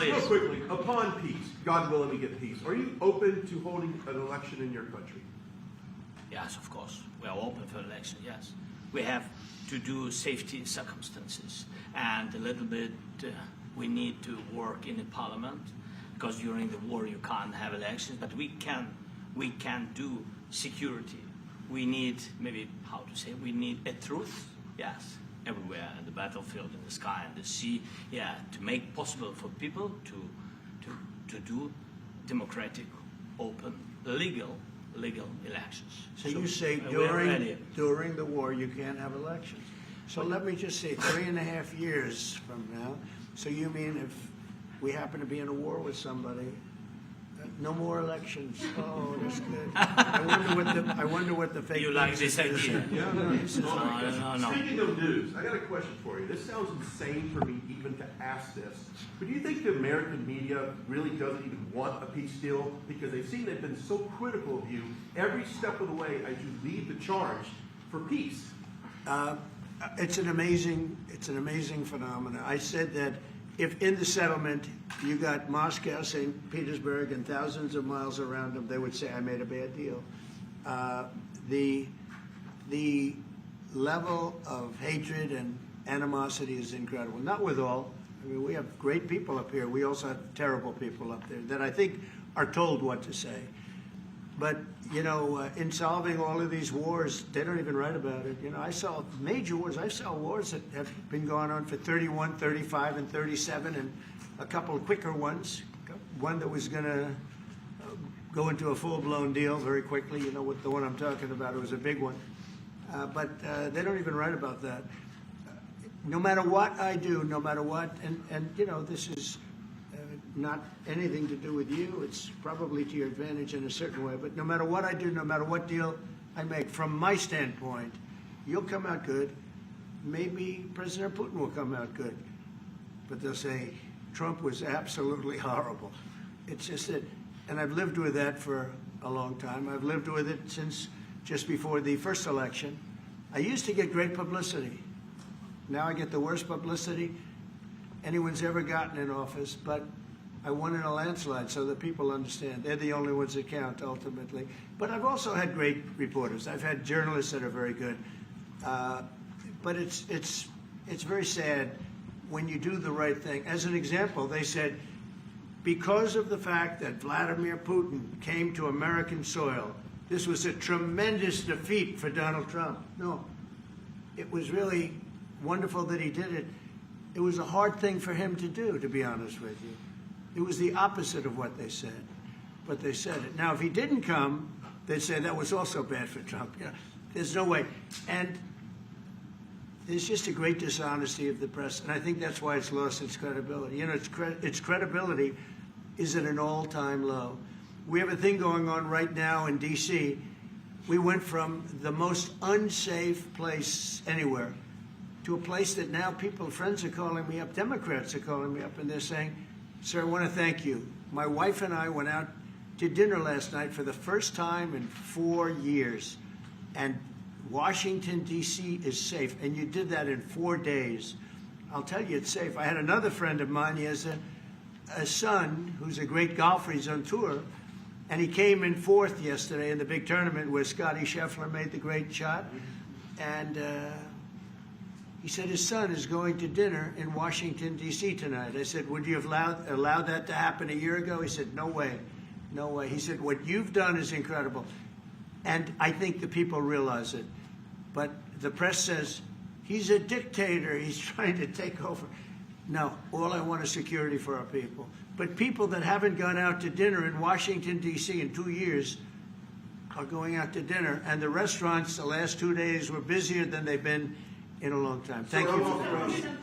Real quickly, upon peace, God willing we get peace, are you open to holding an election in your country? Yes, of course. We are open for election, yes. We have to do safety circumstances. And a little bit, we need to work in the parliament, because during the war you can't have elections, but we can do security. We need, maybe, how to say, we need a truth, yes, everywhere, in the battlefield, in the sky, in the sea, yeah, to make possible for people to do democratic, open, legal elections. So you say we're ready. during the war you can't have elections. So let me just say 3.5 years from now, so you mean if we happen to be in a war with somebody, no more elections? Oh, that's good. I wonder what the fake You like news this is gonna idea? say. Yeah, No. Speaking of news, I got a question for you. This sounds insane for me even to ask this, but do you think the American media really doesn't even want a peace deal because they've seen they've been so critical of you every step of the way as you lead the charge for peace? It's an amazing phenomenon. I said that if in the settlement you got Moscow, St. Petersburg, and thousands of miles around them, they would say, I made a bad deal. The level of hatred and animosity is incredible. Not with all. I mean, we have great people up here. We also have terrible people up there that I think are told what to say. But, you know, in solving all of these wars, they don't even write about it. You know, I saw major wars. I saw wars that have been going on for 31, 35, and 37, and a couple of quicker ones. One that was going to go into a full-blown deal very quickly. You know, what the one I'm talking about, it was a big one. But they don't even write about that. No matter what I do, no matter what, and you know, this is not anything to do with you. It's probably to your advantage in a certain way. But no matter what I do, no matter what deal I make, from my standpoint, you'll come out good. Maybe President Putin will come out good. But they'll say, Trump was absolutely horrible. It's just that, and I've lived with that for a long time. I've lived with it since just before the first election. I used to get great publicity. Now I get the worst publicity anyone's ever gotten in office, but I won in a landslide, so that people understand. They're the only ones that count, ultimately. But I've also had great reporters. I've had journalists that are very good. But it's very sad when you do the right thing. As an example, they said, because of the fact that Vladimir Putin came to American soil, this was a tremendous defeat for Donald Trump. No, it was really wonderful that he did it. It was a hard thing for him to do, to be honest with you. It was the opposite of what they said, but they said it. Now, if he didn't come, they'd say that was also bad for Trump. You know, there's no way. And there's just a great dishonesty of the press, and I think that's why it's lost its credibility. You know, its credibility is at an all-time low. We have a thing going on right now in D.C. We went from the most unsafe place anywhere to a place that now friends are calling me up, Democrats are calling me up, and they're saying, sir, I want to thank you. My wife and I went out to dinner last night for the first time in 4 years, and Washington, D.C. is safe, and you did that in 4 days. I'll tell you, it's safe. I had another friend of mine. He has a son who's a great golfer. He's on tour, and he came in fourth yesterday in the big tournament where Scotty Scheffler made the great shot, and he said his son is going to dinner in Washington, D.C. tonight. I said, would you have allowed that to happen a year ago? He said, no way, no way. He said, what you've done is incredible. And I think the people realize it. But the press says, he's a dictator, he's trying to take over. No, all I want is security for our people. But people that haven't gone out to dinner in Washington, D.C. in 2 years are going out to dinner. And the restaurants the last 2 days were busier than they've been in a long time. Thank you for the question.